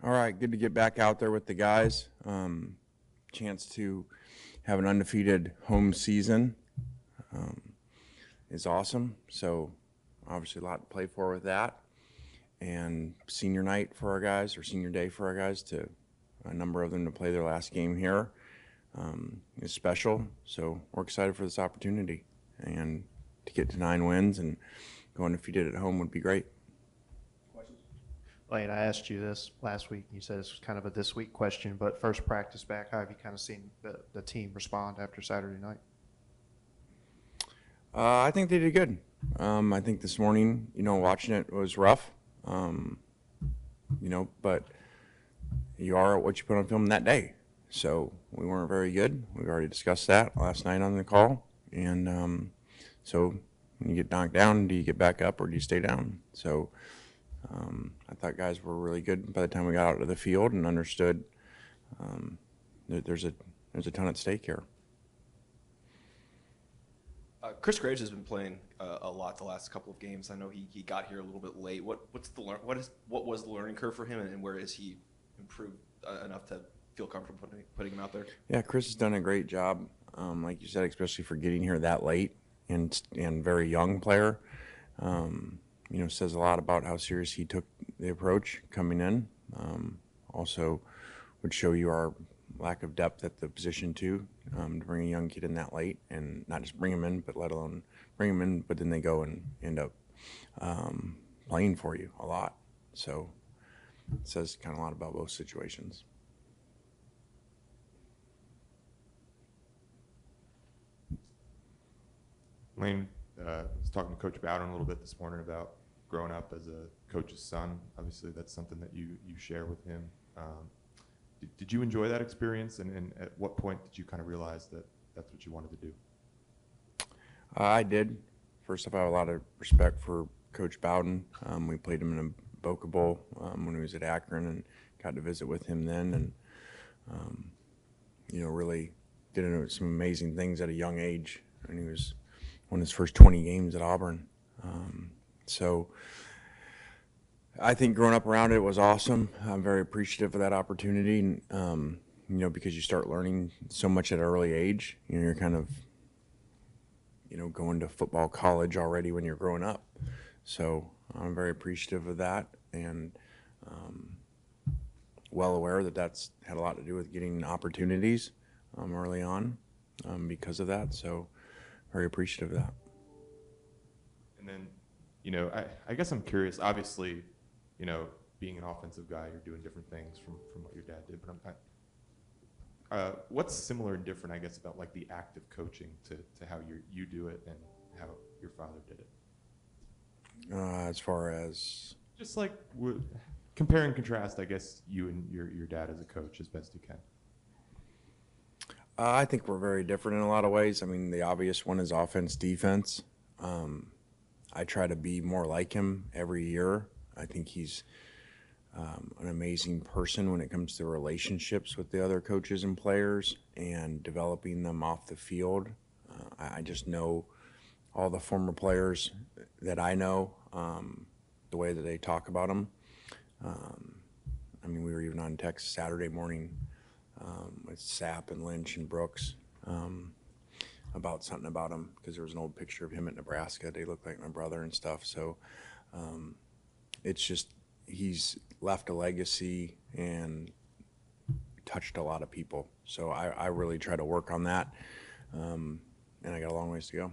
All right, good to get back out there with the guys. Chance to have an undefeated home season is awesome. So obviously a lot to play for with that. And senior night for our guys, or senior day for our guys, to a number of them to play their last game here is special. So we're excited for this opportunity, and to get to 9 wins and go undefeated at home would be great. Lane, I asked you this last week. You said this was kind of a this week question, but first practice back, how have you kind of seen the team respond after Saturday night? I think they did good. I think this morning, watching it was rough, but you are what you put on film that day. So we weren't very good. We already discussed that last night on the call. And so when you get knocked down, do you get back up or do you stay down? So I thought guys were really good by the time we got out of the field and understood that there's a ton at stake here. Chris Graves has been playing a lot the last couple of games. I know he got here a little bit late. What was the learning curve for him, and where is he improved enough to feel comfortable putting him out there? Yeah, Chris has done a great job, like you said, especially for getting here that late and very young player. Says a lot about how serious he took the approach coming in. Also would show you our lack of depth at the position too, to bring a young kid in that late, and not just bring him in, but let alone bring him in, but then they go and end up playing for you a lot. So it says kind of a lot about both situations. Lane, I was talking to Coach Bowden a little bit this morning about growing up as a coach's son. Obviously, that's something that you share with him. Did you enjoy that experience, and at what point did you kind of realize that that's what you wanted to do? I did. First off, I have a lot of respect for Coach Bowden. We played him in a Boca Bowl when he was at Akron, and got to visit with him then, and really did some amazing things at a young age. And he was won his first 20 games at Auburn. So I think growing up around it was awesome. I'm very appreciative of that opportunity, because you start learning so much at an early age. You're kind of, going to football college already when you're growing up. So I'm very appreciative of that, and well aware that that's had a lot to do with getting opportunities early on because of that. So very appreciative of that. And then, I guess I'm curious. Obviously, being an offensive guy, you're doing different things from what your dad did. But what's similar and different, I guess, about like the act of coaching to how you do it and how your father did it? As far as just like compare and contrast, I guess, you and your dad as a coach as best you can. I think we're very different in a lot of ways. I mean, the obvious one is offense, defense. I try to be more like him every year. I think he's an amazing person when it comes to relationships with the other coaches and players and developing them off the field. I just know all the former players that I know, the way that they talk about them. We were even on text Saturday morning with Sapp and Lynch and Brooks about something about him, because there was an old picture of him at Nebraska. They look like my brother and stuff. So it's just he's left a legacy and touched a lot of people. So I really try to work on that, and I got a long ways to go.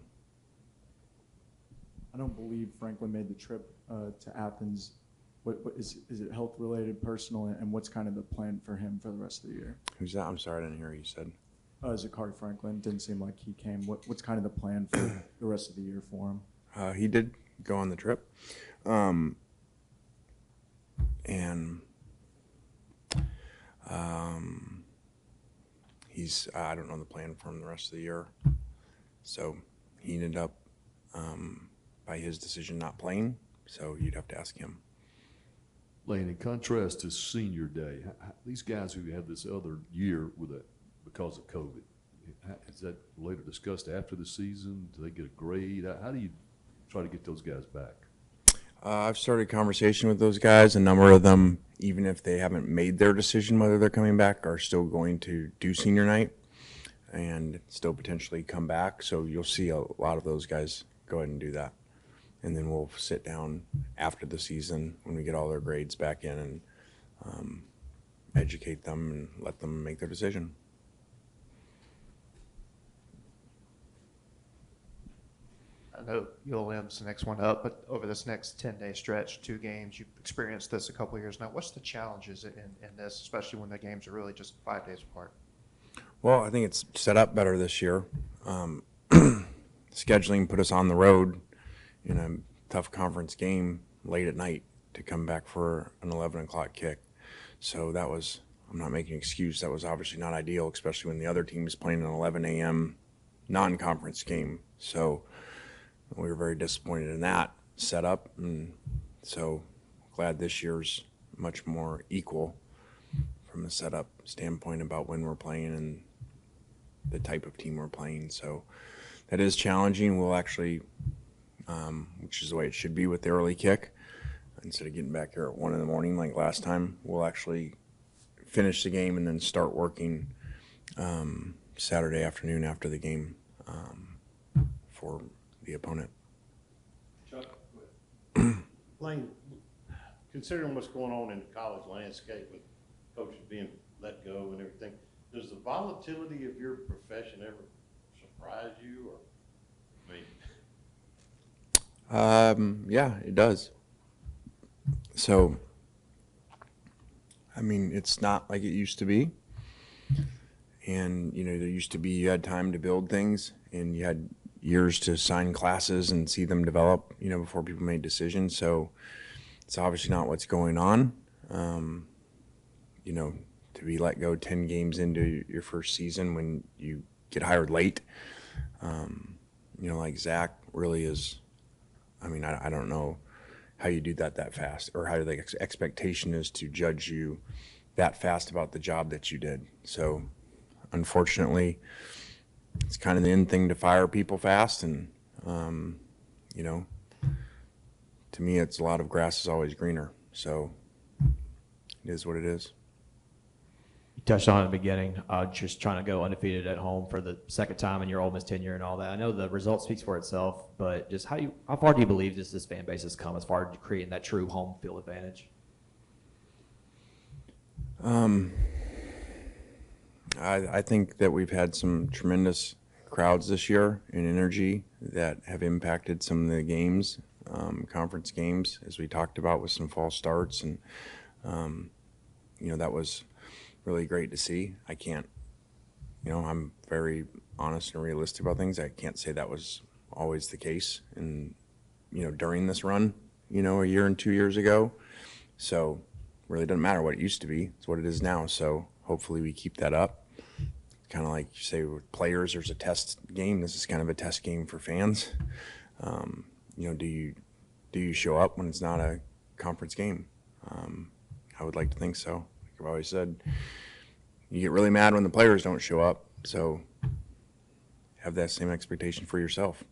I don't believe Franklin made the trip to Athens. What is it health related, personal, and what's kind of the plan for him for the rest of the year? Who's that? I'm sorry, I didn't hear what you said. Zakari Franklin. Didn't seem like he came. What's kind of the plan for the rest of the year for him? He did go on the trip, and he's I don't know the plan for him the rest of the year. So he ended up by his decision not playing. So you'd have to ask him. Lane, in contrast to senior day, these guys who had this other year with it because of COVID, is that later discussed after the season? Do they get a grade? How do you try to get those guys back? I've started conversation with those guys. A number of them, even if they haven't made their decision whether they're coming back, are still going to do senior night and still potentially come back. So you'll see a lot of those guys go ahead and do that. And then we'll sit down after the season when we get all their grades back in and educate them and let them make their decision. I know ULM's the next one up, but over this next 10-day stretch, 2 games, you've experienced this a couple of years now. What's the challenges in this, especially when the games are really just 5 days apart? Well, I think it's set up better this year. Scheduling put us on the road in a tough conference game late at night to come back for an 11 o'clock kick. So that was, I'm not making an excuse, that was obviously not ideal, especially when the other team is playing an 11 a.m. non-conference game. So we were very disappointed in that setup. And so glad this year's much more equal from a setup standpoint about when we're playing and the type of team we're playing. So that is challenging. We'll actually, which is the way it should be with the early kick, instead of getting back here at 1 in the morning like last time, we'll actually finish the game and then start working Saturday afternoon after the game for the opponent. Chuck, Lane, considering what's going on in the college landscape with coaches being let go and everything, does the volatility of your profession ever surprise you? Or, I mean, Yeah, it does. So, I mean, it's not like it used to be. And, you know, there used to be, you had time to build things and you had years to sign classes and see them develop, you know, before people made decisions. So it's obviously not what's going on. You know, to be let go 10 games into your first season when you get hired late, you know, like Zach really is, I mean, I don't know how you do that fast, or how the expectation is to judge you that fast about the job that you did. So unfortunately, it's kind of the end thing to fire people fast. And, you know, to me, it's a lot of grass is always greener. So it is what it is. You touched on it at the beginning, just trying to go undefeated at home for the second time in your Ole Miss tenure and all that. I know the result speaks for itself, but just how far do you believe this fan base has come as far as creating that true home field advantage? I think that we've had some tremendous crowds this year and energy that have impacted some of the games, conference games, as we talked about with some false starts. And, you know, that was really great to see. I can't, you know, I'm very honest and realistic about things. I can't say that was always the case. And, you know, during this run, you know, a year and 2 years ago. So really doesn't matter what it used to be. It's what it is now. So hopefully we keep that up. Kind of like you say with players, there's a test game. This is kind of a test game for fans. You know, do you show up when it's not a conference game? I would like to think so. Like I've always said, you get really mad when the players don't show up. So have that same expectation for yourself.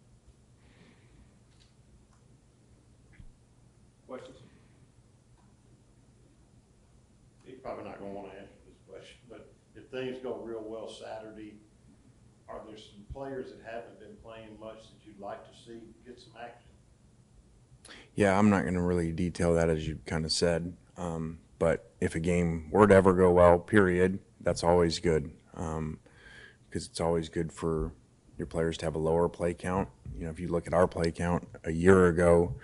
questions? You're probably not going to want to answer this question, but if things go real well Saturday, are there some players that haven't been playing much that you'd like to see get some action? Yeah, I'm not going to really detail that as you kind of said. But if a game were to ever go well, period, that's always good. Because it's always good for your players to have a lower play count. You know, if you look at our play count a year ago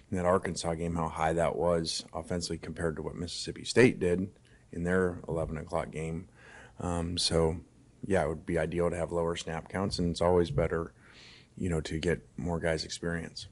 in that Arkansas game, how high that was offensively compared to what Mississippi State did in their 11 o'clock game. So, yeah, it would be ideal to have lower snap counts, and it's always better, you know, to get more guys experience.